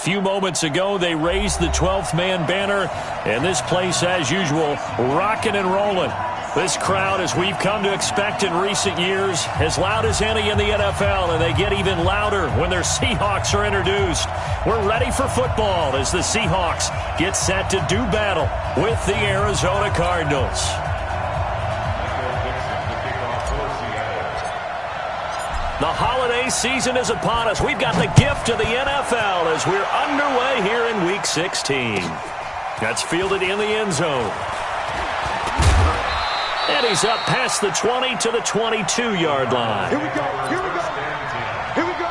few moments ago, they raised the 12th man banner, and this place, as usual, rocking and rolling. This crowd, as we've come to expect in recent years, as loud as any in the NFL, and they get even louder when their Seahawks are introduced. We're ready for football as the Seahawks get set to do battle with the Arizona Cardinals. The holiday season is upon us. We've got the gift of the NFL as we're underway here in Week 16. That's fielded in the end zone. And he's up past the 20 to the 22-yard line. Here we go. Here we go. Here we go.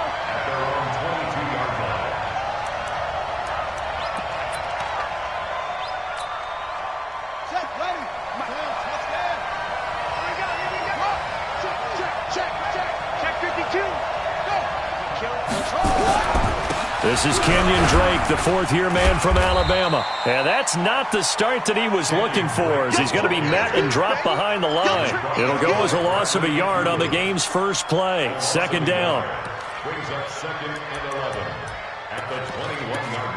Check, ready. Touchdown. Here we go. Check 52. Go. This is Kenyon Drake, the fourth-year man from Alabama. And that's not the start that he was looking for, as he's going to be met and dropped behind the line. It'll go as a loss of a yard on the game's first play. Second down. Brings up 2nd and 11 at the 21-yard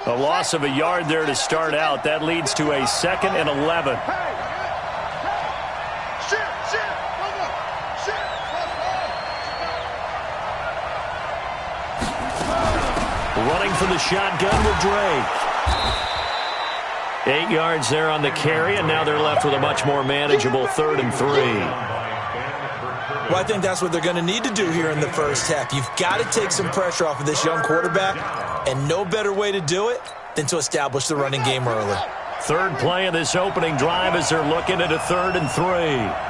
line. A loss of a yard there to start out. That leads to a 2nd and 11. Running for the shotgun with Drake. 8 yards there on the carry, and now they're left with a much more manageable 3rd and 3. Well, I think that's what they're going to need to do here in the first half. You've got to take some pressure off of this young quarterback, and no better way to do it than to establish the running game early. Third play of this opening drive as they're looking at a 3rd and 3.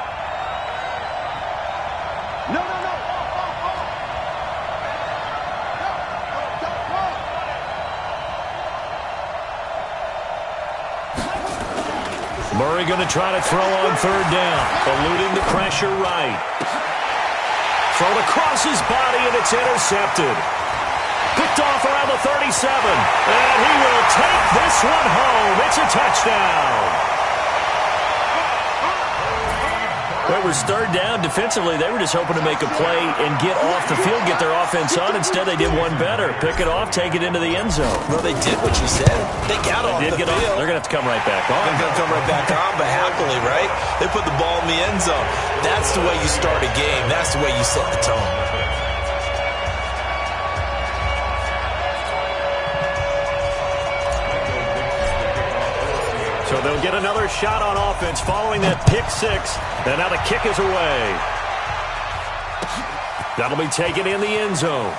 Murray going to try to throw on 3rd down, eluding the pressure right. Thrown across his body, and it's intercepted. Picked off around the 37, and he will take this one home. It's a touchdown. Well, it was 3rd down. Defensively, they were just hoping to make a play and get off the field, get their offense on. Instead, they did one better. Pick it off, take it into the end zone. Well, they did what you said. They got off the field. They're going to have to come right back on. They're going to come right back on, but happily, right? They put the ball in the end zone. That's the way you start a game. That's the way you set the tone. So they'll get another shot on offense following that pick six. And now the kick is away. That'll be taken in the end zone.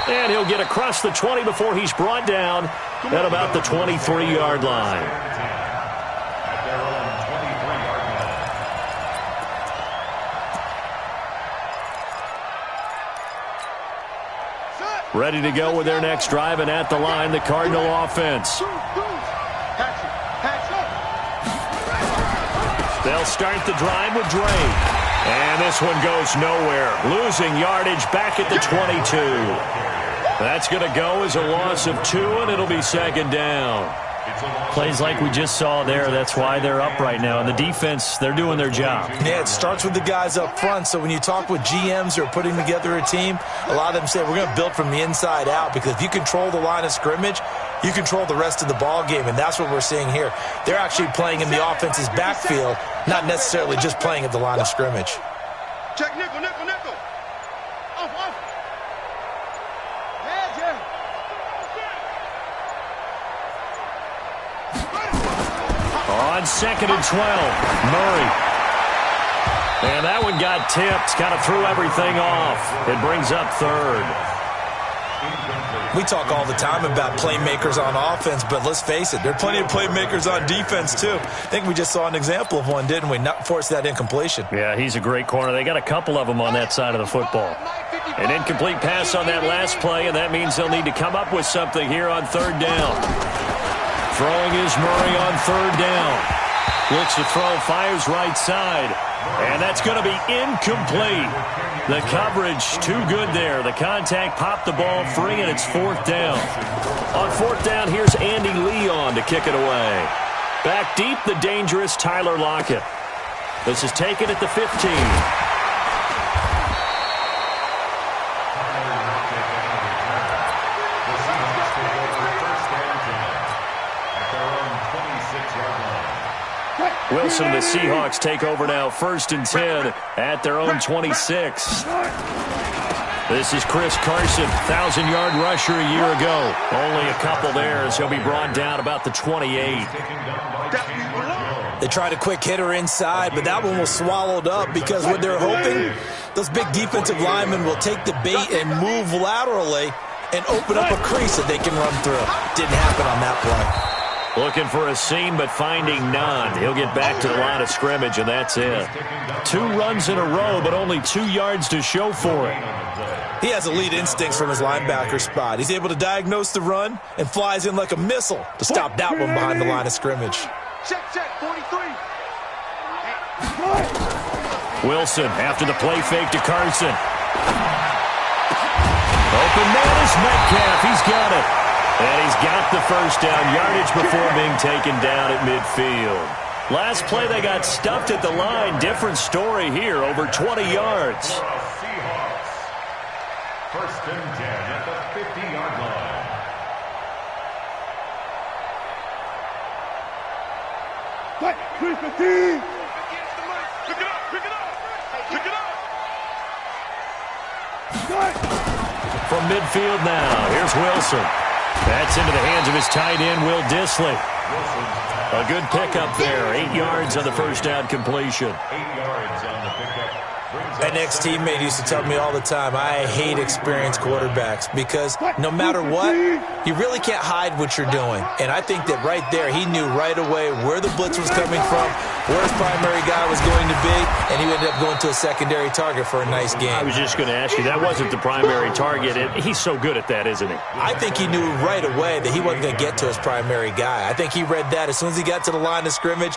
And he'll get across the 20 before he's brought down at about the 23-yard line. Ready to go with their next drive, and at the line, the Cardinal offense. They'll start the drive with Drake. And this one goes nowhere. Losing yardage back at the 22. That's going to go as a loss of 2, and it'll be 2nd down. Plays like we just saw there. That's why they're up right now. And the defense, they're doing their job. Yeah, it starts with the guys up front. So when you talk with GMs who are putting together a team, a lot of them say we're going to build from the inside out, because if you control the line of scrimmage, you control the rest of the ball game, and that's what we're seeing here. They're actually playing in the offense's backfield, not necessarily just playing at the line of scrimmage. Check nickel. Off. On 2nd and 12, Murray. And that one got tipped, kind of threw everything off. It brings up 3rd. We talk all the time about playmakers on offense, but let's face it, there are plenty of playmakers on defense too. I think we just saw an example of one, didn't we? Not force that incompletion. Yeah, he's a great corner. They got a couple of them on that side of the football. An incomplete pass on that last play, and that means they'll need to come up with something here on 3rd down. Throwing is Murray on 3rd down. Looks to throw, fires right side. And that's going to be incomplete. The coverage too good there. The contact popped the ball free, and it's 4th down. On 4th down, here's Andy Leon to kick it away. Back deep, the dangerous Tyler Lockett. This is taken at the 15. Wilson and the Seahawks take over now, 1st and 10 at their own 26. This is Chris Carson, 1,000-yard rusher a year ago. Only a couple there as he'll be brought down about the 28. They tried a quick hitter inside, but that one was swallowed up because what they're hoping, those big defensive linemen will take the bait and move laterally and open up a crease that they can run through. Didn't happen on that play. Looking for a seam, but finding none. He'll get back to the line of scrimmage, and that's it. 2 runs in a row, but only 2 yards to show for it. He has elite instincts from his linebacker spot. He's able to diagnose the run and flies in like a missile to stop that one behind the line of scrimmage. Check, 43. Wilson after the play fake to Carson. Open man is Metcalf. He's got it. And he's got the first down yardage before being taken down at midfield. Last play they got stuffed at the line. Different story here, over 20 yards. Seahawks. 1st and 10 at the 50-yard line. What? 315. Pick it up, pick it up. Pick it up. From midfield now, here's Wilson. That's into the hands of his tight end, Will Dissly. A good pickup there. 8 yards on the first down completion. 8 yards on the pickup. An ex-teammate used to tell me all the time, I hate experienced quarterbacks because no matter what, you really can't hide what you're doing. And I think that right there, he knew right away where the blitz was coming from, where his primary guy was going to be, and he ended up going to a secondary target for a nice game. I was just going to ask you, that wasn't the primary target, and he's so good at that, isn't he? I think he knew right away that he wasn't going to get to his primary guy. I think he read that as soon as he got to the line of scrimmage,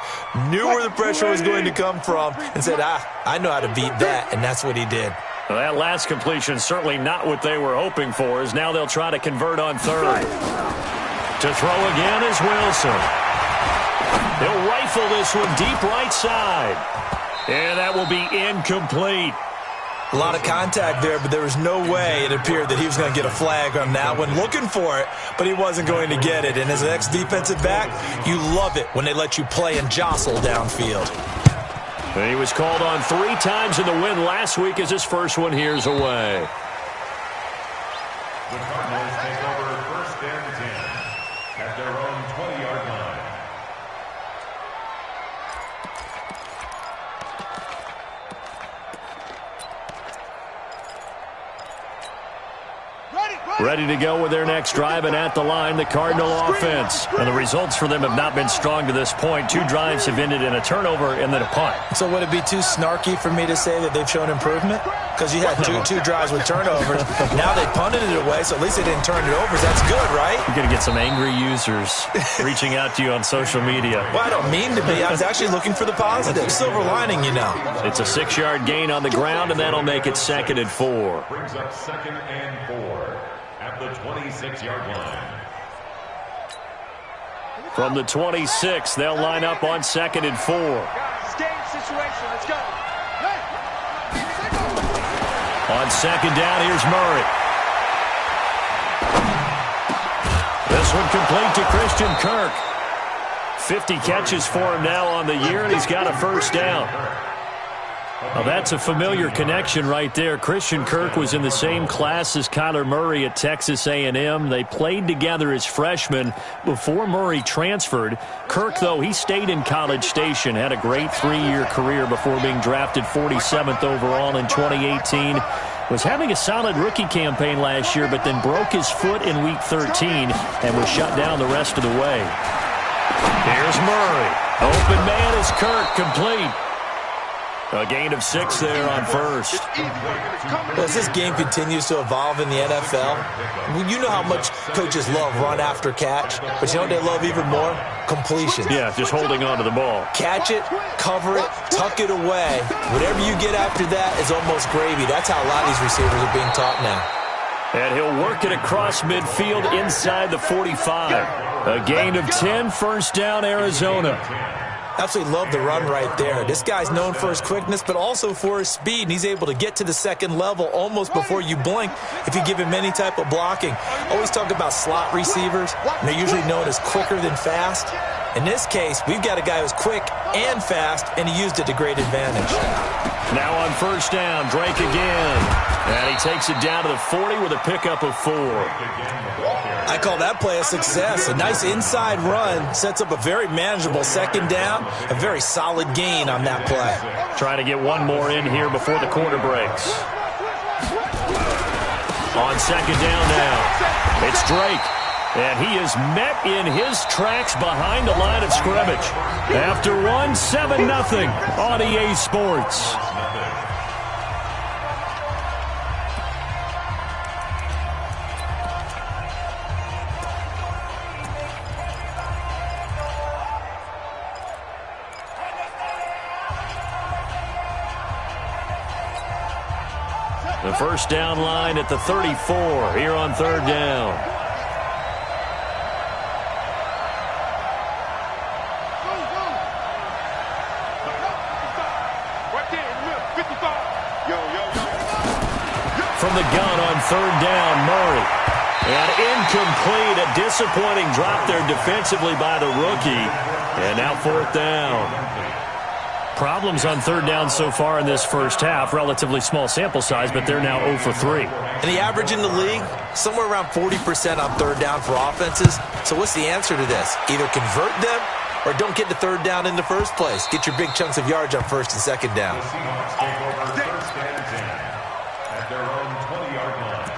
knew where the pressure was going to come from, and said, I know how to beat that, and that's what he did. Well, that last completion certainly not what they were hoping for, as now they'll try to convert on 3rd. To throw again is Wilson. He'll rifle this one deep right side. And that will be incomplete. A lot of contact there, but there was no way it appeared that he was going to get a flag on that one. Looking for it, but he wasn't going to get it. And as an ex-defensive back, you love it when they let you play and jostle downfield. And he was called on 3 times in the win last week as his first one here's away. The Cardinals take over 1st and 10 at their own 20-yard line. Ready to go with their next drive, and at the line, the Cardinal offense. And the results for them have not been strong to this point. 2 drives have ended in a turnover and then a punt. So would it be too snarky for me to say that they've shown improvement? Because you had two drives with turnovers. Now they punted it away, so at least they didn't turn it over. That's good, right? You're going to get some angry users reaching out to you on social media. Well, I don't mean to be. I was actually looking for the positive. Silver lining, you know. It's a 6-yard gain on the ground, and that'll make it 2nd and 4. Brings up 2nd and 4 at the 26-yard line. From the 26, they'll line up on 2nd and 4. Game situation. Let's go. On 2nd down, here's Murray. This one complete to Christian Kirk. 50 catches for him now on the year, and he's got a first down. Well, that's a familiar connection right there. Christian Kirk was in the same class as Kyler Murray at Texas A&M. They played together as freshmen before Murray transferred. Kirk, though, he stayed in College Station, had a great 3-year career before being drafted 47th overall in 2018. Was having a solid rookie campaign last year, but then broke his foot in Week 13 and was shut down the rest of the way. Here's Murray. Open man is Kirk, complete. A gain of 6 there on first. Well, as this game continues to evolve in the NFL, you know how much coaches love run after catch, but you know what they love even more? Completion. Yeah, just holding on to the ball. Catch it, cover it, tuck it away. Whatever you get after that is almost gravy. That's how a lot of these receivers are being taught now. And he'll work it across midfield inside the 45. A gain of 10, first down, Arizona. Absolutely love the run right there. This guy's known for his quickness, but also for his speed, and he's able to get to the second level almost before you blink if you give him any type of blocking. Always talk about slot receivers, and they're usually known as quicker than fast. In this case, we've got a guy who's quick and fast, and he used it to great advantage. Now on first down, Drake again. And he takes it down to the 40 with a pickup of 4. I call that play a success. A nice inside run sets up a very manageable second down, a very solid gain on that play. Trying to get one more in here before the quarter breaks. On second down now, it's Drake. And he is met in his tracks behind the line of scrimmage. After one, 7-0 on EA Sports. The first down line at the 34 here on third down. From the gun on third down, Murray. And incomplete, a disappointing drop there defensively by the rookie. And now fourth down. Problems on third down so far in this first half. Relatively small sample size, but they're now 0 for 3. And the average in the league, somewhere around 40% on third down for offenses. So what's the answer to this? Either convert them or don't get the third down in the first place. Get your big chunks of yards on first and second down. The Seahawks take over first and 10 at their own 20-yard line.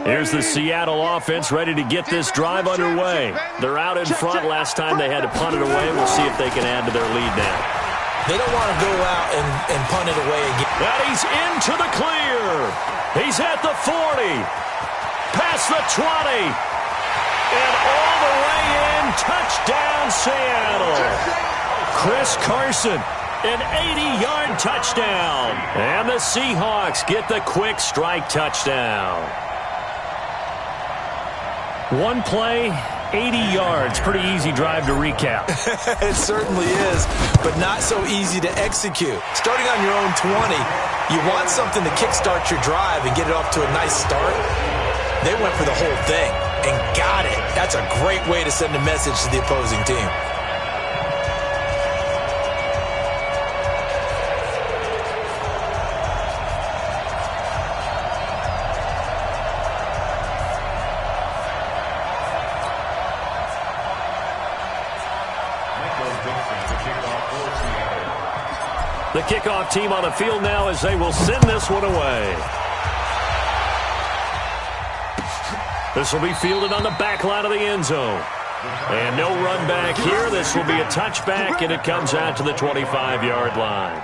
Here's the Seattle offense ready to get this drive underway. They're out in front. Last time they had to punt it away. We'll see if they can add to their lead now. They don't want to go out and punt it away again. And he's into the clear. He's at the 40. Past the 20. And all the way in. Touchdown, Seattle. Chris Carson. An 80-yard touchdown. And the Seahawks get the quick strike touchdown. One play, 80 yards. Pretty easy drive to recap. It certainly is, but not so easy to execute. Starting on your own 20, you want something to kickstart your drive and get it off to a nice start. They went for the whole thing and got it. That's a great way to send a message to the opposing team. The kickoff team on the field now as they will send this one away. This will be fielded on the back line of the end zone. And no run back here. This will be a touchback, and it comes out to the 25-yard line.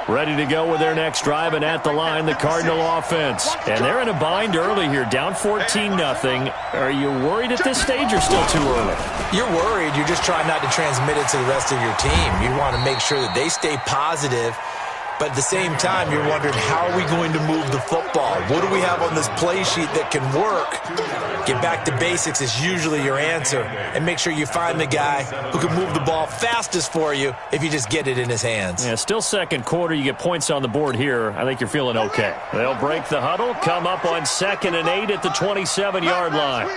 Ready to go with their next drive, and at the line, the Cardinal offense. And they're in a bind early here, down 14-0. Are you worried at this stage or still too early? You're worried. You're just trying not to transmit it to the rest of your team. You want to make sure that they stay positive. But at the same time, you're wondering, how are we going to move the football? What do we have on this play sheet that can work? Get back to basics is usually your answer. And make sure you find the guy who can move the ball fastest for you if you just get it in his hands. Yeah, still second quarter. You get points on the board here. I think you're feeling okay. They'll break the huddle, come up on 2nd and 8 at the 27-yard line.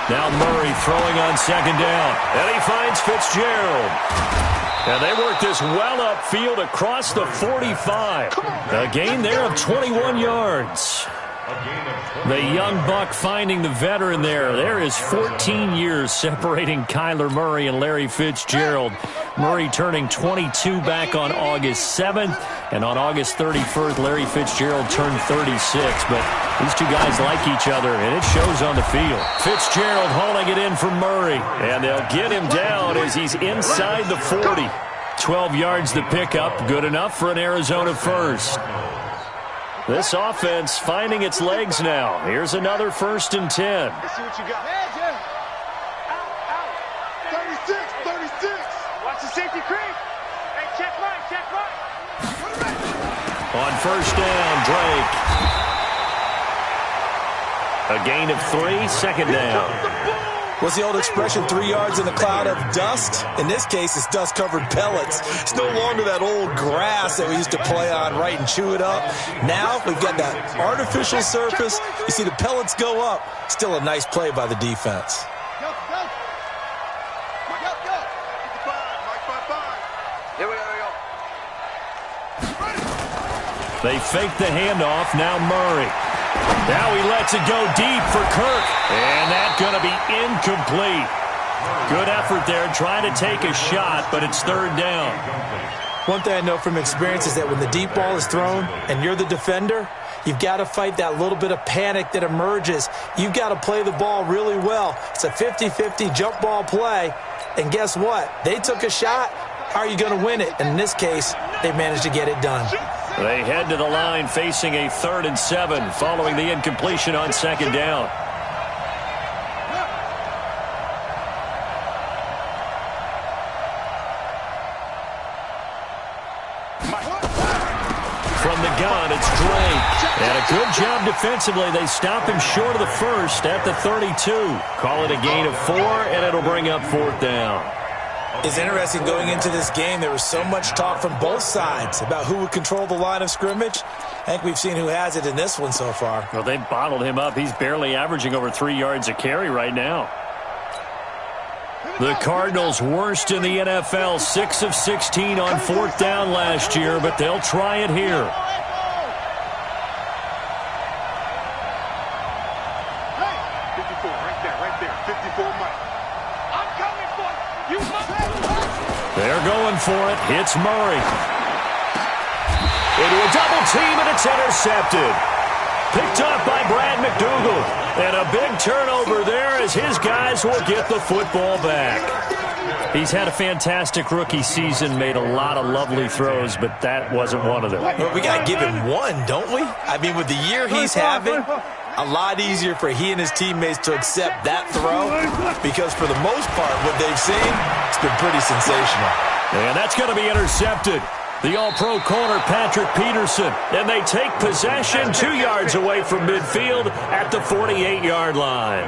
Now Murray throwing on 2nd down. And he finds Fitzgerald. And they work this well upfield across the 45. A gain there of 21 yards. The young buck finding the veteran there. There is 14 years separating Kyler Murray and Larry Fitzgerald. Murray turning 22 back on August 7th. And on August 31st, Larry Fitzgerald turned 36. But these two guys like each other, and it shows on the field. Fitzgerald hauling it in for Murray. And they'll get him down as he's inside the 40. 12 yards to pick up. Good enough for an Arizona first. This offense finding its legs now. Here's another 1st and 10. Let's see what you got. Out. 36. Watch the safety creep. Hey, check right. On 1st down, Drake. A gain of 3, 2nd down. What's the old expression, 3 yards in a cloud of dust? In this case, it's dust-covered pellets. It's no longer that old grass that we used to play on, right, and chew it up. Now we've got that artificial surface. You see the pellets go up. Still a nice play by the defense. Go. Here we go. They fake the handoff. Now Murray. Now he lets it go deep for Kirk. And that's going to be incomplete. Good effort there trying to take a shot, but it's 3rd down. One thing I know from experience is that when the deep ball is thrown and you're the defender, you've got to fight that little bit of panic that emerges. You've got to play the ball really well. It's a 50-50 jump ball play. And guess what? They took a shot. How are you going to win it? And in this case, they managed to get it done. They head to the line facing a 3rd and 7 following the incompletion on 2nd down. From the gun, it's Drake. And a good job defensively. They stop him short of the 1st at the 32. Call it a gain of 4, and it'll bring up 4th down. It's interesting going into this game. There was so much talk from both sides about who would control the line of scrimmage. I think we've seen who has it in this one so far. Well, they bottled him up. He's barely averaging over 3 yards a carry right now. The Cardinals worst in the NFL, 6 of 16 on 4th down last year, but they'll try it here. Hey, 54, right there. 54 Mike. I'm coming for you. They're going for it. It's Murray. Into a double team, and it's intercepted. Picked up by Brad McDougal. And a big turnover there as his guys will get the football back. He's had a fantastic rookie season, made a lot of lovely throws, but that wasn't one of them. Well, we got to give him one, don't we? I mean, with the year he's having, a lot easier for he and his teammates to accept that throw because for the most part, what they've seen, it's been pretty sensational. And that's going to be intercepted. The all-pro corner, Patrick Peterson. And they take possession 2 yards away from midfield at the 48-yard line.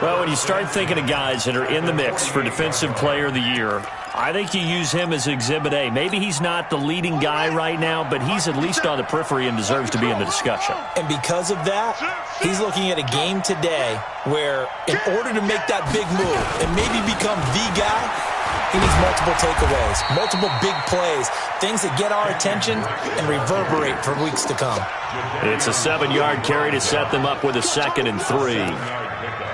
Well, when you start thinking of guys that are in the mix for Defensive Player of the Year, I think you use him as Exhibit A. Maybe he's not the leading guy right now, but he's at least on the periphery and deserves to be in the discussion. And because of that, he's looking at a game today where in order to make that big move and maybe become the guy, he needs multiple takeaways, multiple big plays, things that get our attention and reverberate for weeks to come. It's a 7-yard carry to set them up with a 2nd and 3.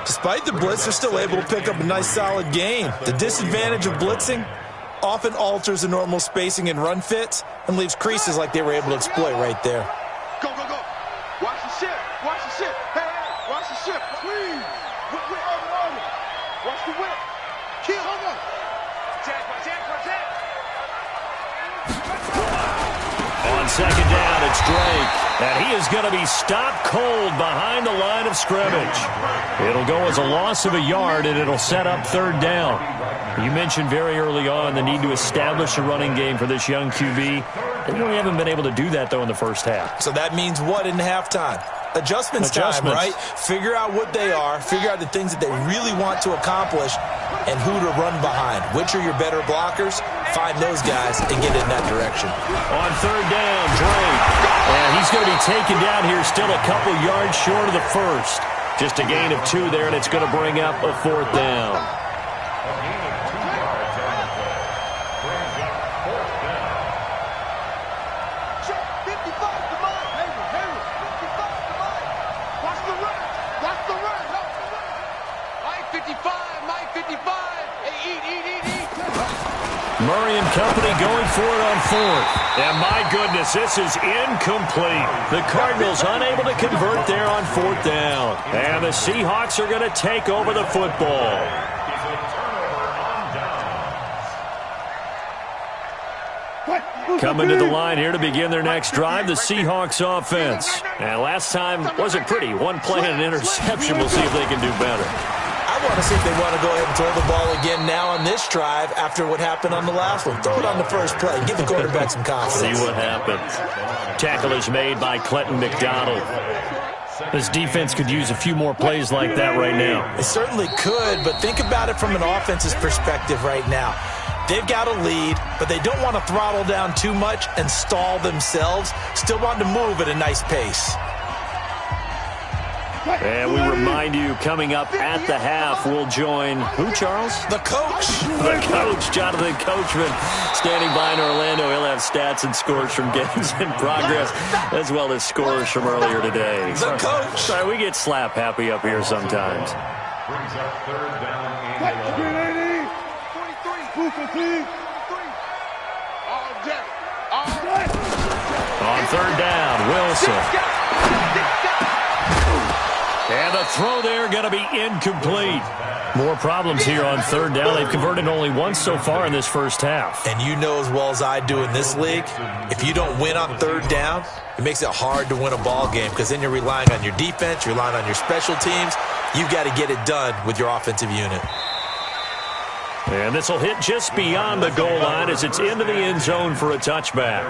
Despite the blitz, they're still able to pick up a nice solid gain. The disadvantage of blitzing often alters the normal spacing and run fits and leaves creases like they were able to exploit right there. Go. Watch the ship. Hey, watch the ship. Please. Watch the whip. Kill. On 2nd down, it's Drake. And he is going to be stopped cold behind the line of scrimmage. It'll go as a loss of a yard, and it'll set up 3rd down. You mentioned very early on the need to establish a running game for this young QB. They really haven't been able to do that, though, in the first half. So that means what in halftime? Adjustments time, right? Figure out what they are, figure out the things that they really want to accomplish, and who to run behind. Which are your better blockers? Find those guys and get in that direction. On 3rd down, Drake. And he's going to be taken down here still a couple yards short of the 1st. Just a gain of 2 there, and it's going to bring up a 4th down. Murray and company going for it on fourth. And my goodness, this is incomplete. The Cardinals unable to convert there on fourth down. And the Seahawks are going to take over the football. Coming to the line here to begin their next drive, the Seahawks offense. And last time wasn't pretty. One play and an interception. We'll see if they can do better. I want to see if they want to go ahead and throw the ball again now on this drive after what happened on the last one. Throw it on the first play. Give the quarterback some confidence. See what happens. Tackle is made by Clinton McDonald. This defense could use a few more plays like that right now. It certainly could, but think about it from an offense's perspective right now. They've got a lead, but they don't want to throttle down too much and stall themselves. Still want to move at a nice pace. And we remind you, coming up at the half, we'll join who, Charles? The coach. The coach, Jonathan Coachman, standing by in Orlando. He'll have stats and scores from games in progress, as well as scores from earlier today. The coach. Sorry, we get slap happy up here sometimes. Brings up third down and 43. On third down, Wilson. And the throw there going to be incomplete. More problems here on third down. They've converted only once so far in this first half. And you know as well as I do in this league, if you don't win on third down, it makes it hard to win a ball game because then you're relying on your defense, you're relying on your special teams. You've got to get it done with your offensive unit. And this will hit just beyond the goal line as it's into the end zone for a touchback.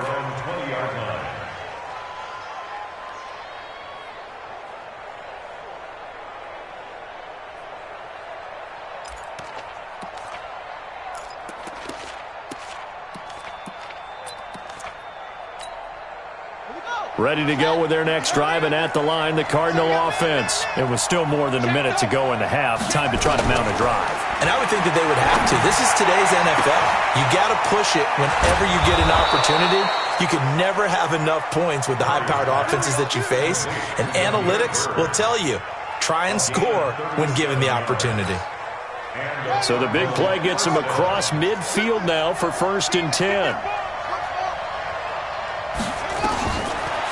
Ready to go with their next drive, and at the line, the Cardinal offense. It was still more than a minute to go in the half. Time to try to mount a drive. And I would think that they would have to. This is today's NFL. You got to push it whenever you get an opportunity. You can never have enough points with the high-powered offenses that you face. And analytics will tell you, try and score when given the opportunity. So the big play gets him across midfield now for 1st and 10.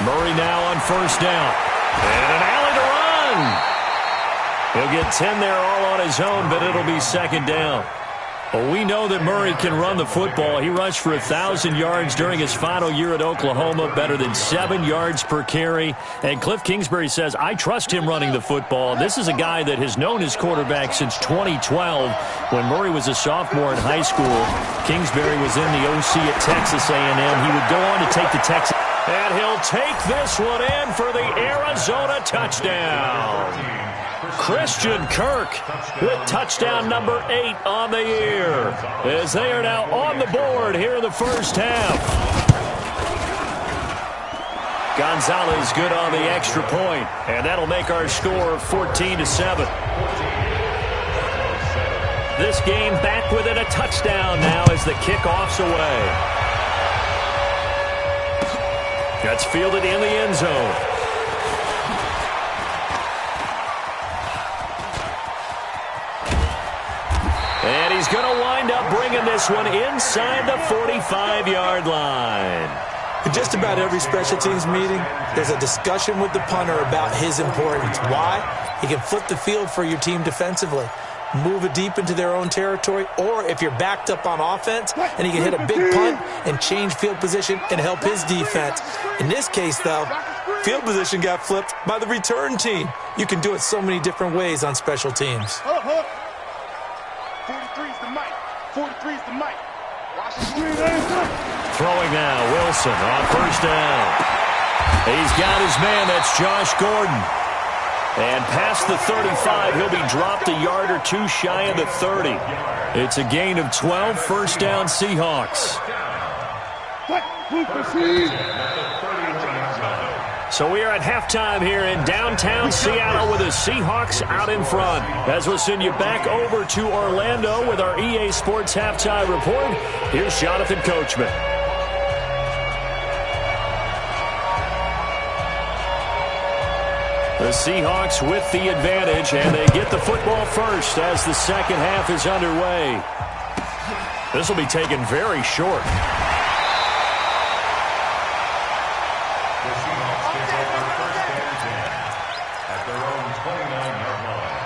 Murray now on 1st down. And an alley to run. He'll get 10 there all on his own, but it'll be 2nd down. Well, we know that Murray can run the football. He rushed for 1,000 yards during his final year at Oklahoma, better than 7 yards per carry. And Cliff Kingsbury says, I trust him running the football. This is a guy that has known his quarterback since 2012 when Murray was a sophomore in high school. Kingsbury was in the OC at Texas A&M. He would go on to take the Texas. And he'll take this one in for the Arizona touchdown. Christian Kirk with touchdown number 8 on the year, as they are now on the board here in the first half. Gonzalez good on the extra point, and that'll make our score 14-7. This game back within a touchdown now as the kickoff's away. That's fielded in the end zone. And he's going to wind up bringing this one inside the 45-yard line. In just about every special teams meeting, there's a discussion with the punter about his importance. Why? He can flip the field for your team defensively, move it deep into their own territory, or if you're backed up on offense, and he can hit a big punt and change field position and help his defense. In this case, though, field position got flipped by the return team. You can do it so many different ways on special teams. 43's the mic. 43's the mic. Throwing now, Wilson on 1st down. He's got his man, that's Josh Gordon. And past the 35, he'll be dropped a yard or two shy of the 30. It's a gain of 12, 1st down Seahawks. So we are at halftime here in downtown Seattle with the Seahawks out in front. As we'll send you back over to Orlando with our EA Sports Halftime Report, here's Jonathan Coachman. The Seahawks with the advantage, and they get the football first as the second half is underway. This will be taken very short. The Seahawks take over first and 10 at their own 29-yard line.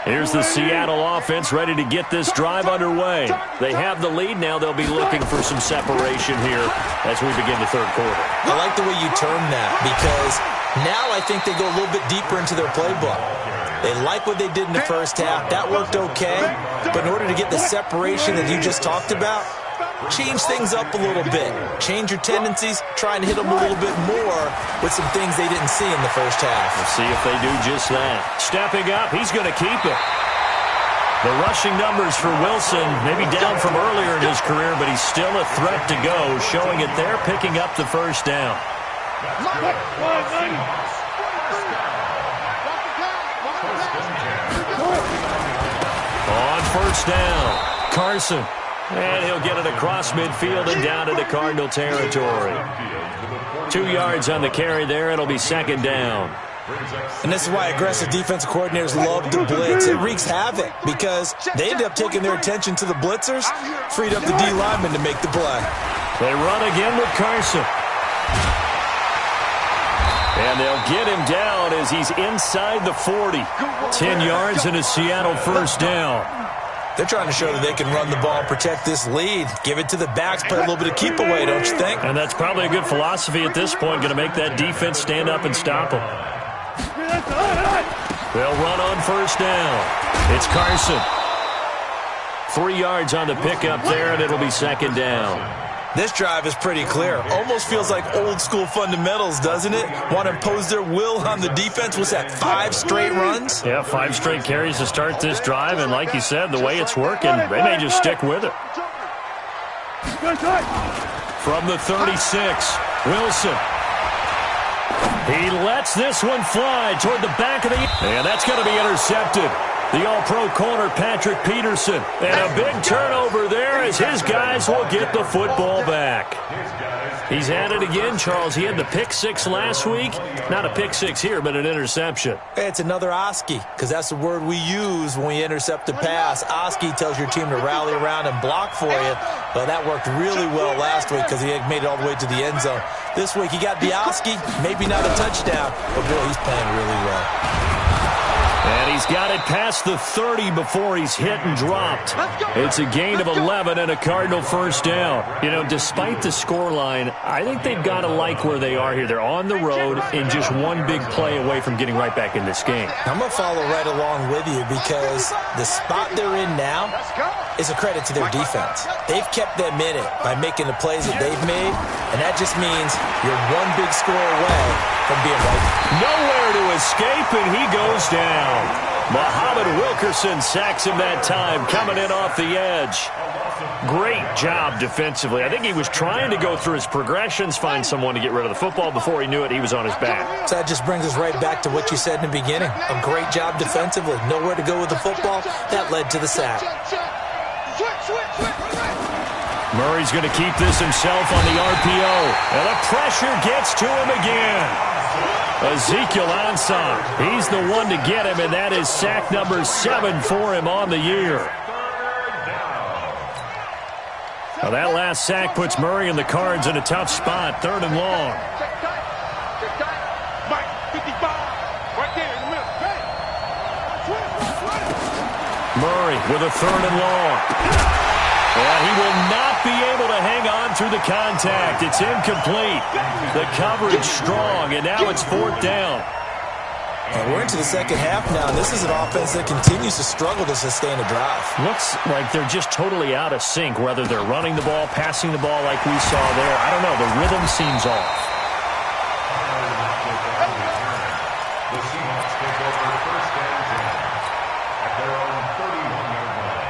Here's the Seattle offense ready to get this drive underway. They have the lead. Now they'll be looking for some separation here as we begin the third quarter. I like the way you term that because now I think they go a little bit deeper into their playbook. They like what they did in the first half. That worked okay. But in order to get the separation that you just talked about, change things up a little bit. Change your tendencies. Try and hit them a little bit more with some things they didn't see in the first half. We'll see if they do just that. Stepping up, he's going to keep it. The rushing numbers for Wilson, maybe down from earlier in his career, but he's still a threat to go, showing it there, picking up the first down. On first down, Carson. And he'll get it across midfield and down into Cardinal territory. 2 yards on the carry there. It'll be second down. And this is why aggressive defensive coordinators love to blitz. It wreaks havoc because they end up taking their attention to the blitzers, freed up the D lineman to make the play. They run again with Carson. And they'll get him down as he's inside the 40. 10 yards and a Seattle first down. They're trying to show that they can run the ball and protect this lead. Give it to the backs, play a little bit of keep away, don't you think? And that's probably a good philosophy at this point, going to make that defense stand up and stop them. They'll run on first down. It's Carson. 3 yards on the pickup there, and it'll be second down. This drive is pretty clear. Almost feels like old school fundamentals, doesn't it? Want to impose their will on the defense. What's that, 5 straight runs? Yeah, 5 straight carries to start this drive, and like you said, the way it's working, they may just stick with it. From the 36, Wilson. He lets this one fly toward the back of the... And that's going to be intercepted. The all-pro corner, Patrick Peterson. And a big turnover there as his guys will get the football back. He's at it again, Charles. He had the pick 6 last week. Not a pick 6 here, but an interception. It's another Oski, because that's the word we use when we intercept a pass. Oski tells your team to rally around and block for you. Well, that worked really well last week because he had made it all the way to the end zone. This week he got the Oski, maybe not a touchdown, but boy, he's playing really well. And he's got it past the 30 before he's hit and dropped. It's a gain of 11 and a Cardinal first down. You know, despite the scoreline, I think they've got to like where they are here. They're on the road and just one big play away from getting right back in this game. I'm going to follow right along with you because the spot they're in now is a credit to their defense. They've kept them in it by making the plays that they've made, and that just means you're one big score away from being right. Nowhere to escape, and he goes down. Muhammad Wilkerson sacks him that time, coming in off the edge. Great job defensively. I think he was trying to go through his progressions, find someone to get rid of the football. Before he knew it, he was on his back. So that just brings us right back to what you said in the beginning. A great job defensively. Nowhere to go with the football. That led to the sack. Murray's going to keep this himself on the RPO. And the pressure gets to him again. Ezekiel Ansah, he's the one to get him, and that is sack number 7 for him on the year. Now that last sack puts Murray and the Cards in a tough spot, 3rd and long. Murray with a 3rd and long. And he will not be able to hang on through the contact. It's incomplete. The coverage strong, and now it's 4th down. And we're into the second half now, and this is an offense that continues to struggle to sustain a drive. Looks like they're just totally out of sync, whether they're running the ball, passing the ball like we saw there. I don't know. The rhythm seems off. The Seahawks take over first and 10 at their own 31-yard line.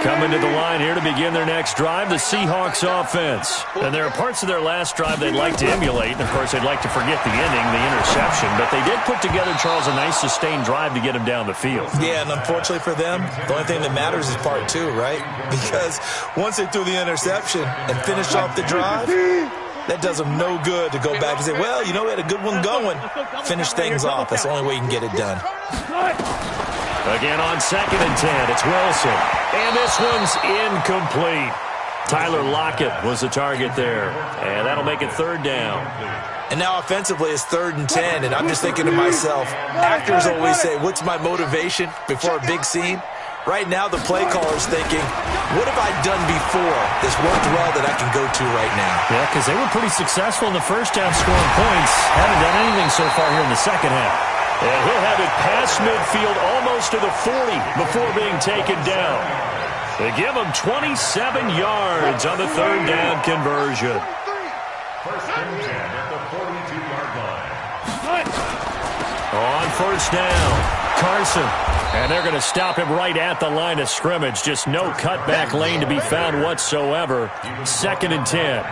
Coming to the line here to begin their next drive, the Seahawks offense. And there are parts of their last drive they'd like to emulate, and of course they'd like to forget the ending, the interception, but they did put together, Charles, a nice sustained drive to get him down the field. Yeah, and unfortunately for them, the only thing that matters is part 2, right? Because once they threw the interception and finished off the drive, that does them no good to go back and say, well, you know, we had a good one going. Finish things off. That's the only way you can get it done. Again on 2nd and 10, it's Wilson. And this one's incomplete. Tyler Lockett was the target there. And that'll make it 3rd down. And now offensively it's 3rd and 10, and I'm just thinking to myself, actors always say, what's my motivation before a big scene? Right now the play caller's thinking, what have I done before this worked well that I can go to right now? Yeah, because they were pretty successful in the first half scoring points. Haven't done anything so far here in the second half. And he'll have it past midfield almost to the 40 before being taken down. They give him 27 yards on the 3rd down conversion. 1st and 10 at the 42-yard line. On 1st down, Carson. And they're going to stop him right at the line of scrimmage. Just no cutback lane to be found whatsoever. 2nd and 10.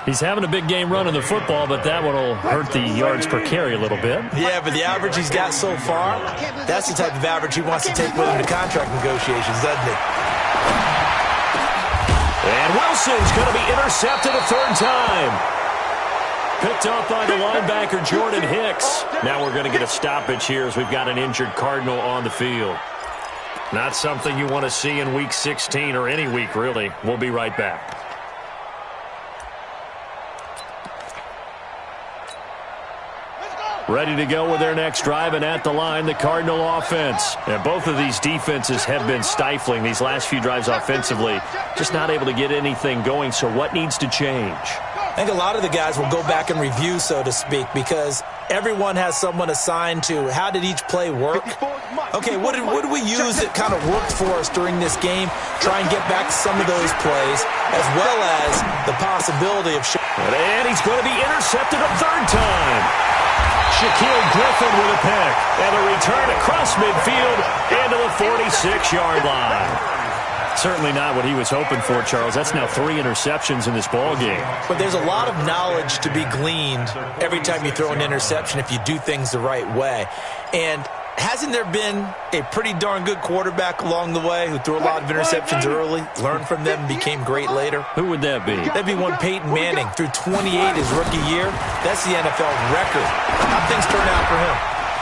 He's having a big game running the football, but that one will hurt the yards per carry a little bit. Yeah, but the average he's got so far, that's the type of average he wants to take with him to contract negotiations, doesn't he? And Wilson's going to be intercepted a 3rd time. Picked up by the linebacker, Jordan Hicks. Now we're going to get a stoppage here as we've got an injured Cardinal on the field. Not something you want to see in Week 16 or any week, really. We'll be right back. Ready to go with their next drive, and at the line, the Cardinal offense. And both of these defenses have been stifling these last few drives offensively. Just not able to get anything going, so what needs to change? I think a lot of the guys will go back and review, so to speak, because everyone has someone assigned to how did each play work. Okay, what did we use that kind of worked for us during this game? Try and get back to some of those plays, as well as the possibility of... And he's going to be intercepted a 3rd time. Shaquille Griffin with a pick. And a return across midfield into the 46-yard line. Certainly not what he was hoping for, Charles. That's now 3 interceptions in this ball game. But there's a lot of knowledge to be gleaned every time you throw an interception if you do things the right way. And hasn't there been a pretty darn good quarterback along the way who threw a lot of interceptions early, learned from them, and became great later? Who would that be? That'd be one Peyton Manning. Threw 28 his rookie year. That's the NFL record. How'd things turn out for him?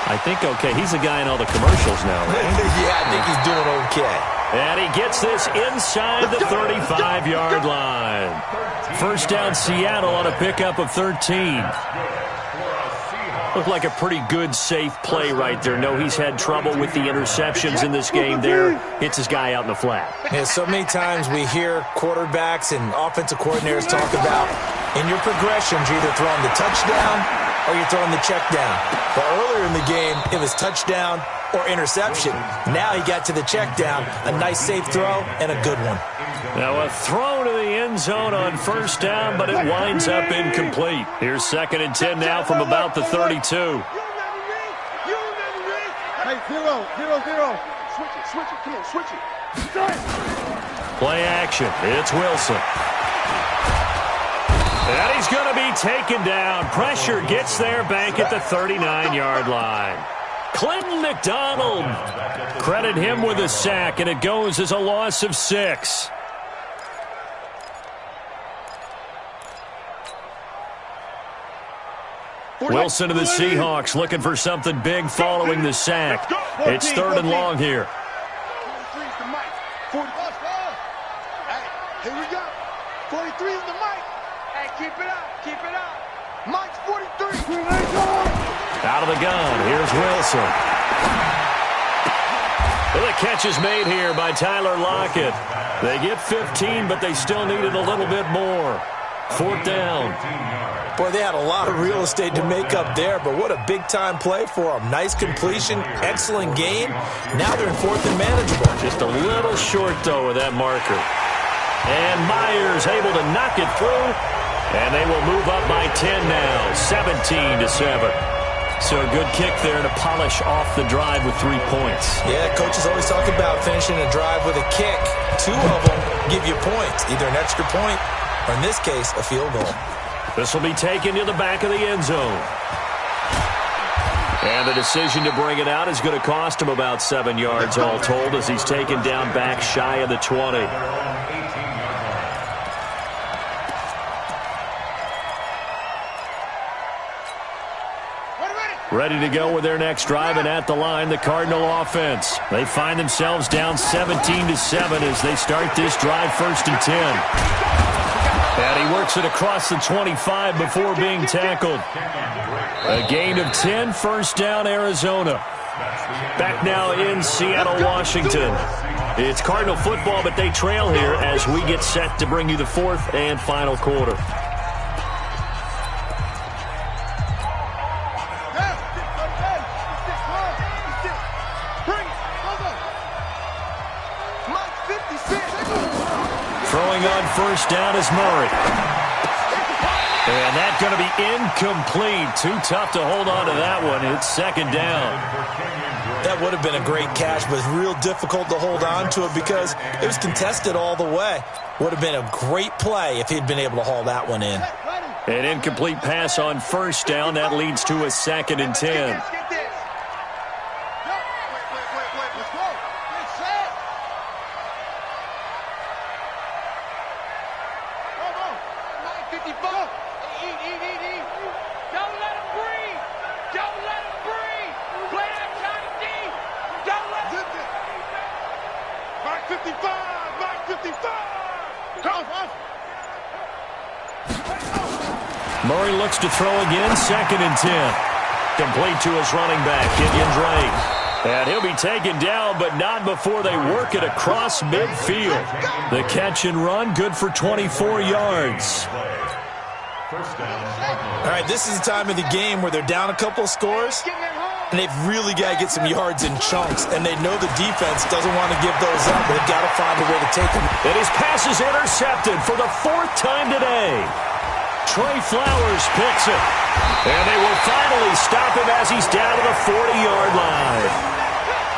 I think okay. He's a guy in all the commercials now, right? Yeah, I think he's doing okay. And he gets this inside the 35-yard line. 1st down Seattle on a pickup of 13. Looked like a pretty good, safe play right there. No, he's had trouble with the interceptions in this game there. Hits his guy out in the flat. Yeah, so many times we hear quarterbacks and offensive coordinators talk about in your progressions, you're either throwing the touchdown or you're throwing the check down. But earlier in the game, it was touchdown or interception. Now he got to the check down, a nice safe throw, and a good one. Now a throw to the end zone on 1st down, but it winds up incomplete. Here's 2nd and 10 now from about the 32. Hey, 0, 0, 0. Switch it, come on, switch it. Play action, it's Wilson. And he's going to be taken down. Pressure gets there back at the 39-yard line. Clinton McDonald. Credit him with a sack, and it goes as a loss of 6. Wilson to the Seahawks looking for something big following the sack. It's 3rd and long here. 43 here we go. 43 is the mic. Hey, keep it up. Mike's 43. Out of the gun, here's Wilson. Well, the catch is made here by Tyler Lockett. They get 15, but they still needed a little bit more. 4th down. Boy, they had a lot of real estate to make up there, but what a big-time play for them. Nice completion, excellent game. Now they're in 4th and manageable. Just a little short, though, with that marker. And Myers able to knock it through, and they will move up by 10 now, 17-7. So a good kick there to polish off the drive with 3 points. Yeah, coaches always talk about finishing a drive with a kick. 2 of them give you points, either an extra point or, in this case, a field goal. This will be taken to the back of the end zone. And the decision to bring it out is going to cost him about 7 yards all told as he's taken down back shy of the 20. Ready to go with their next drive, and at the line, the Cardinal offense. They find themselves down 17-7 as they start this drive, 1st and 10. And he works it across the 25 before being tackled. A gain of 10, 1st down, Arizona. Back now in Seattle, Washington. It's Cardinal football, but they trail here as we get set to bring you the 4th and final quarter. Throwing on 1st down is Murray. And that's going to be incomplete. Too tough to hold on to that one. It's 2nd down. That would have been a great catch, but it's real difficult to hold on to it because it was contested all the way. Would have been a great play if he'd been able to haul that one in. An incomplete pass on 1st down. That leads to a 2nd and 10. Murray looks to throw again, 2nd and 10. Complete to his running back, Kenyon Drake. And he'll be taken down, but not before they work it across midfield. The catch and run, good for 24 yards. All right, this is the time of the game where they're down a couple of scores, and they've really got to get some yards in chunks, and they know the defense doesn't want to give those up, but they've got to find a way to take them. And his pass is intercepted for the 4th time today. Trey Flowers picks it. And they will finally stop him as he's down to the 40-yard line.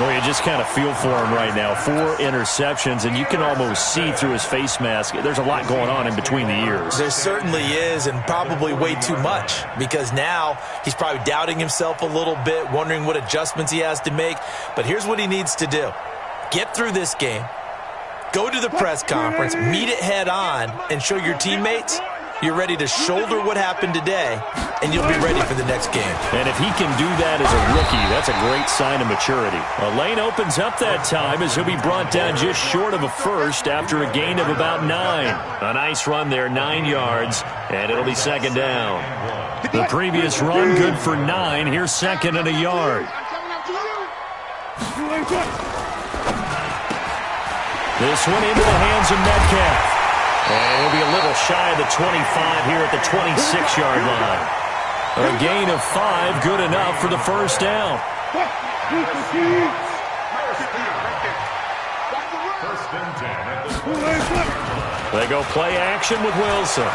Well, you just kind of feel for him right now. 4 interceptions, and you can almost see through his face mask. There's a lot going on in between the ears. There certainly is, and probably way too much, because now he's probably doubting himself a little bit, wondering what adjustments he has to make. But here's what he needs to do. Get through this game, go to the press conference, meet it head on, and show your teammates you're ready to shoulder what happened today, and you'll be ready for the next game. And if he can do that as a rookie, that's a great sign of maturity. A lane opens up that time as he'll be brought down just short of a 1st after a gain of about 9. A nice run there, 9 yards, and it'll be 2nd down. The previous run, good for 9. Here's 2nd and a yard. This one into the hands of Metcalf. And he'll be a little shy of the 25 here at the 26-yard line. A gain of 5, good enough for the 1st down. They go play action with Wilson.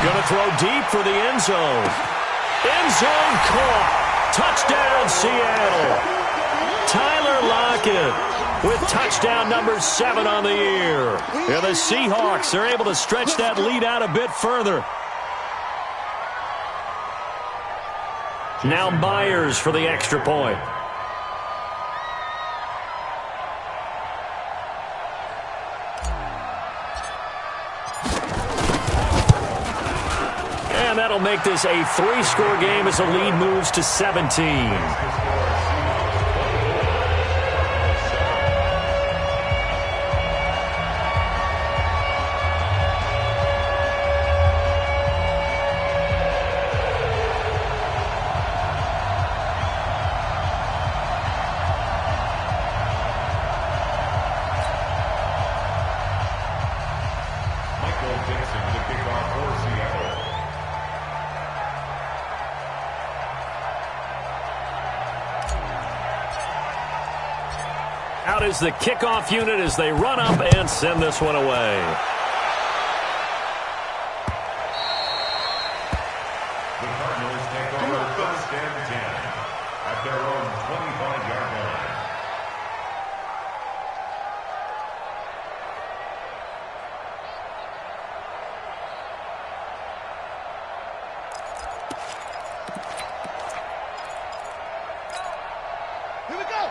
Going to throw deep for the end zone. End zone caught. Touchdown, Seattle. Tyler Lockett with touchdown number 7 on the year. Yeah, the Seahawks are able to stretch that lead out a bit further. Now Myers for the extra point. And that'll make this a 3-score game as the lead moves to 17. Out is the kickoff unit as they run up and send this one away. The Cardinals take over 1st and 10 at their own 25-yard line.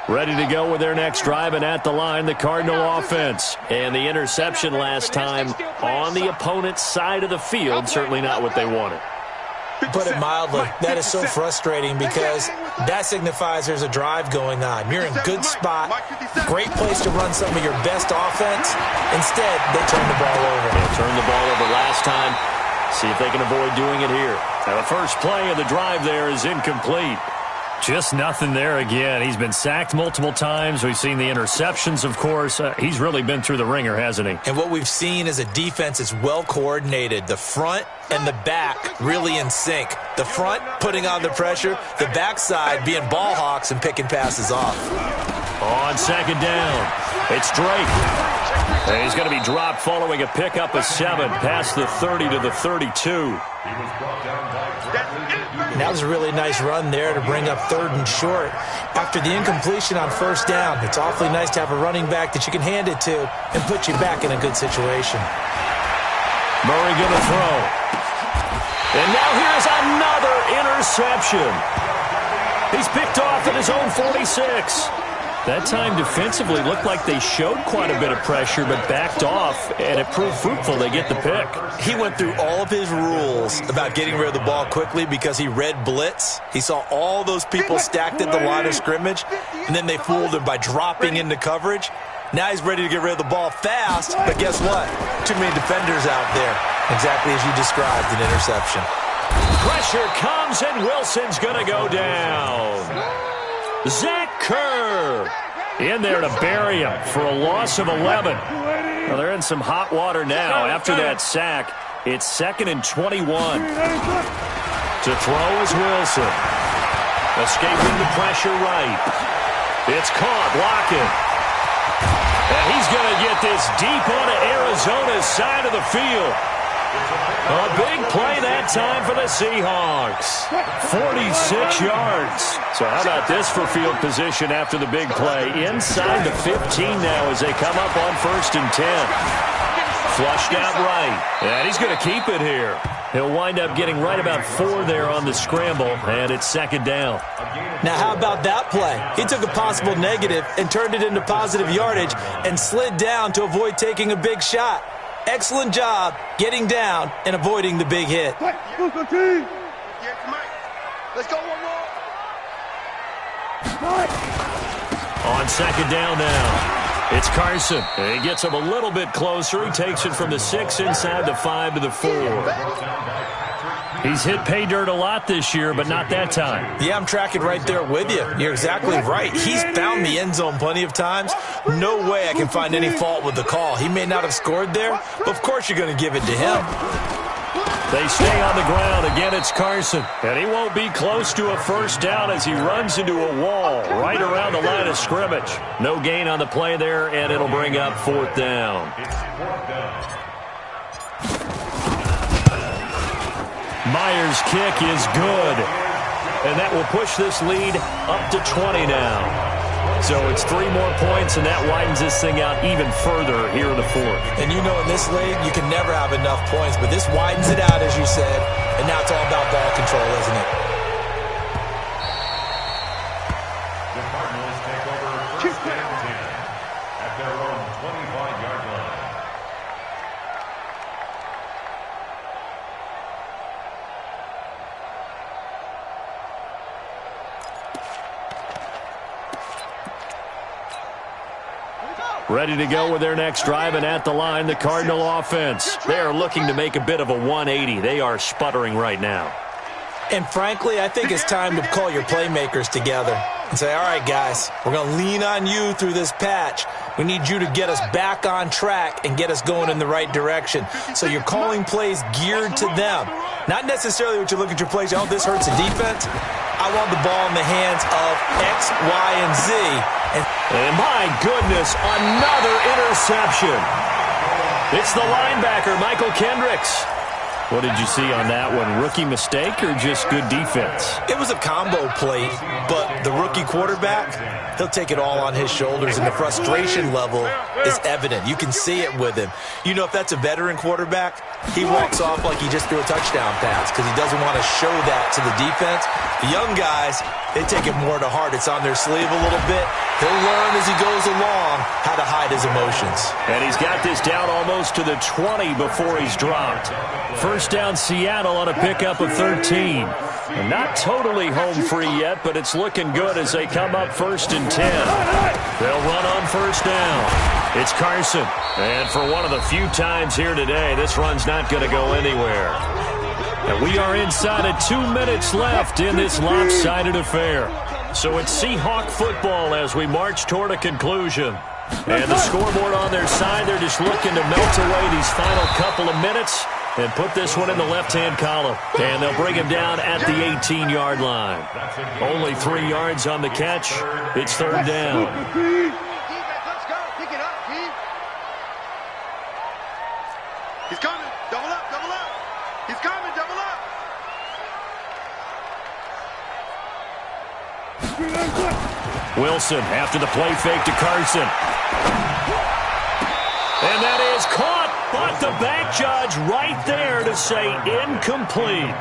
Ready to go with their next drive, and at the line, the Cardinal offense. And the interception last time on the opponent's side of the field, certainly not what they wanted. Put it mildly, that is so frustrating because that signifies there's a drive going on. You're in good spot, great place to run some of your best offense. Instead, they turn the ball over. They turned the ball over last time. See if they can avoid doing it here. Now the first play of the drive there is incomplete. Just nothing there again. He's been sacked multiple times. We've seen the interceptions, of course. He's really been through the ringer, hasn't he? And what we've seen is a defense that's well coordinated. The front and the back really in sync. The front putting on the pressure, the backside being ball hawks and picking passes off. On second down, it's Drake. And he's going to be dropped following a pickup of 7 past the 30 to the 32. And that was a really nice run there to bring up 3rd and short. After the incompletion on first down, it's awfully nice to have a running back that you can hand it to and put you back in a good situation. Murray going to throw. And now here's another interception. He's picked off at his own 46. That time defensively looked like they showed quite a bit of pressure but backed off, and it proved fruitful. They get the pick. He went through all of his rules about getting rid of the ball quickly because he read blitz. He saw all those people stacked at the line of scrimmage, and then they fooled him by dropping into coverage. Now he's ready to get rid of the ball fast, but guess what? Too many defenders out there. Exactly as you described, an interception. Pressure comes, and Wilson's going to go down. Zach Kerr in there to bury him for a loss of 11. Well, they're in some hot water now. After that sack, it's 2nd and 21. To throw is Wilson. Escaping the pressure right. It's caught, Lockett. And he's going to get this deep onto Arizona's side of the field. A big play that time for the Seahawks. 46 yards. So how about this for field position after the big play? Inside the 15 now as they come up on 1st and 10. Flushed out right. And he's going to keep it here. He'll wind up getting right about 4 there on the scramble, and it's 2nd down. Now, how about that play? He took a possible negative and turned it into positive yardage and slid down to avoid taking a big shot. Excellent job getting down and avoiding the big hit. Let's go one more. On 2nd down now, it's Carson. And he gets him a little bit closer. He takes it from the 6 inside the 5 to the 4. He's hit pay dirt a lot this year, but not that time. Yeah, I'm tracking right there with you. You're exactly right. He's found the end zone plenty of times. No way I can find any fault with the call. He may not have scored there, but of course you're going to give it to him. They stay on the ground. Again, it's Carson. And he won't be close to a first down as he runs into a wall right around the line of scrimmage. No gain on the play there, and it'll bring up 4th down. Myers' kick is good. And that will push this lead up to 20 now. So it's 3 more points, and that widens this thing out even further here in the 4th. And you know in this league, you can never have enough points, but this widens it out, as you said, and now it's all about ball control, isn't it? The Cardinals take over 1st and 10 at their own 25-yard line. Ready to go with their next drive, and at the line, the Cardinal offense. They are looking to make a bit of a 180. They are sputtering right now. And frankly, I think it's time to call your playmakers together and say, all right, guys, we're going to lean on you through this patch. We need you to get us back on track and get us going in the right direction. So you're calling plays geared to them. Not necessarily what you look at your plays, oh, this hurts the defense. I want the ball in the hands of X, Y, and Z. And my goodness, another interception. It's the linebacker, Michael Kendricks. What did you see on that one? Rookie mistake or just good defense? It was a combo play, but the rookie quarterback, he'll take it all on his shoulders, and the frustration level is evident. You can see it with him. You know, if that's a veteran quarterback, he walks off like he just threw a touchdown pass because he doesn't want to show that to the defense. The young guys, they take it more to heart. It's on their sleeve a little bit. He'll learn as he goes along how to hide his emotions. And he's got this down almost to the 20 before he's dropped. First down, Seattle on a pickup of 13. And not totally home free yet, but it's looking good as they come up 1st and 10. They'll run on 1st down. It's Carson. And for one of the few times here today, this run's not going to go anywhere. And we are inside of 2 minutes left in this lopsided affair. So it's Seahawk football as we march toward a conclusion. And the scoreboard on their side, they're just looking to melt away these final couple of minutes and put this one in the left-hand column. And they'll bring him down at the 18-yard line. Only 3 yards on the catch. It's 3rd down. Let's go. Pick it up, Keith. He's coming. Double up, double up. He's coming, double up. Wilson after the play fake to Carson. And that is caught, but the back judge right there to say incomplete.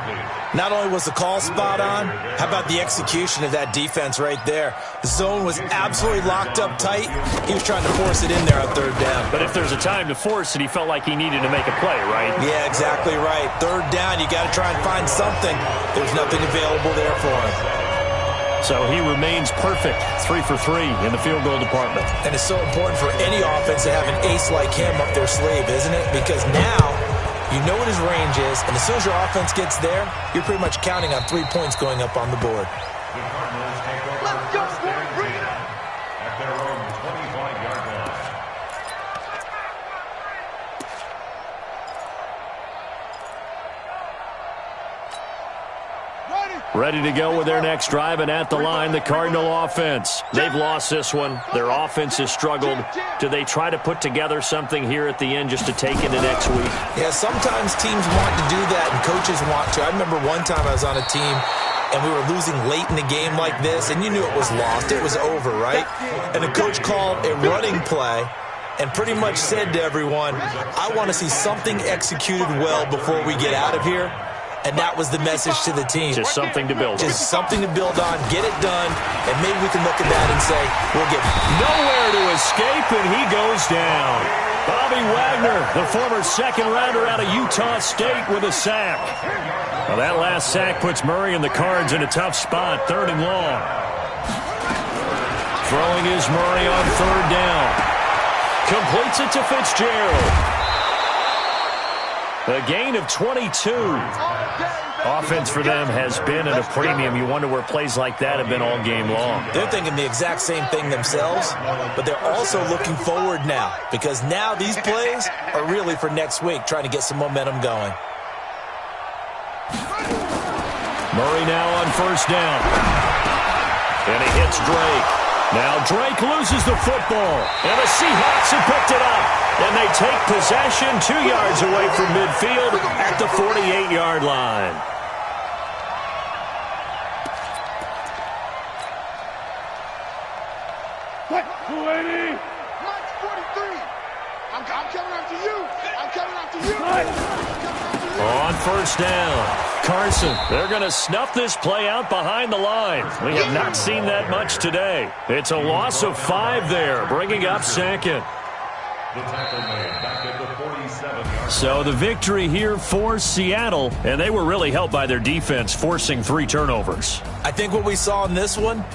Not only was the call spot on, how about the execution of that defense right there? The zone was absolutely locked up tight. He was trying to force it in there on 3rd down. But if there's a time to force it, he felt like he needed to make a play, right? Yeah, exactly right. 3rd down, you got to try and find something. There's nothing available there for him. So he remains perfect, 3 for 3 in the field goal department. And it's so important for any offense to have an ace like him up their sleeve, isn't it? Because now you know what his range is, and as soon as your offense gets there, you're pretty much counting on 3 points going up on the board. The Cardinals take over first and 10 at their own 25-yard line. Ready to go with their next drive, and at the line, the Cardinal offense. They've lost this one. Their offense has struggled. Do they try to put together something here at the end just to take into next week? Yeah, sometimes teams want to do that, and coaches want to. I remember one time I was on a team, and we were losing late in the game like this, and you knew it was lost. It was over, right? And the coach called a running play and pretty much said to everyone, I want to see something executed well before we get out of here. And that was the message to the team. Just something to build on. Just something to build on, get it done, and maybe we can look at that and say, we'll get nowhere to escape, and he goes down. Bobby Wagner, the former second-rounder out of Utah State with a sack. Well, that last sack puts Murray and the Cards in a tough spot, 3rd and long. Throwing is Murray on 3rd down. Completes it to Fitzgerald. A gain of 22. Offense for them has been at a premium. You wonder where plays like that have been all game long. They're thinking the exact same thing themselves, but they're also looking forward now because now these plays are really for next week, trying to get some momentum going. Murray now on 1st down. And he hits Drake. Now Drake loses the football, and the Seahawks have picked it up. And they take possession 2 yards away from midfield at the 48-yard line. What? 280. Mike's 43. I'm coming after you. I'm coming after you. On 1st down, Carson. They're going to snuff this play out behind the line. We have not seen that much today. It's a loss of 5 there, bringing up 2nd. The tackle made back at the 47-yard. So the victory here for Seattle, and they were really helped by their defense forcing 3 turnovers. I think what we saw in this one,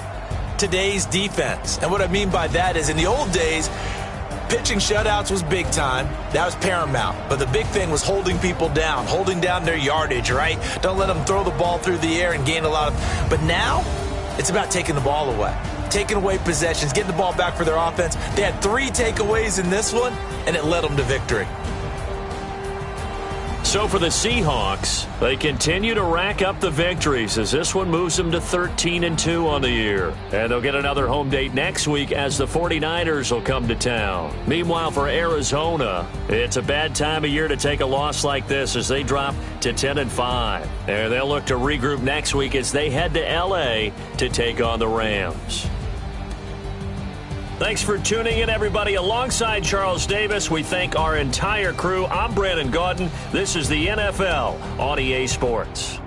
today's defense. And what I mean by that is in the old days, pitching shutouts was big time. That was paramount. But the big thing was holding people down, holding down their yardage, right? Don't let them throw the ball through the air and gain a lot of... But now, it's about taking the ball away. Taking away possessions, getting the ball back for their offense. They had 3 takeaways in this one, and it led them to victory. So for the Seahawks, they continue to rack up the victories as this one moves them to 13-2 on the year. And they'll get another home date next week as the 49ers will come to town. Meanwhile, for Arizona, it's a bad time of year to take a loss like this as they drop to 10-5. And they'll look to regroup next week as they head to L.A. to take on the Rams. Thanks for tuning in, everybody. Alongside Charles Davis, we thank our entire crew. I'm Brandon Gaudin. This is the NFL on EA Sports.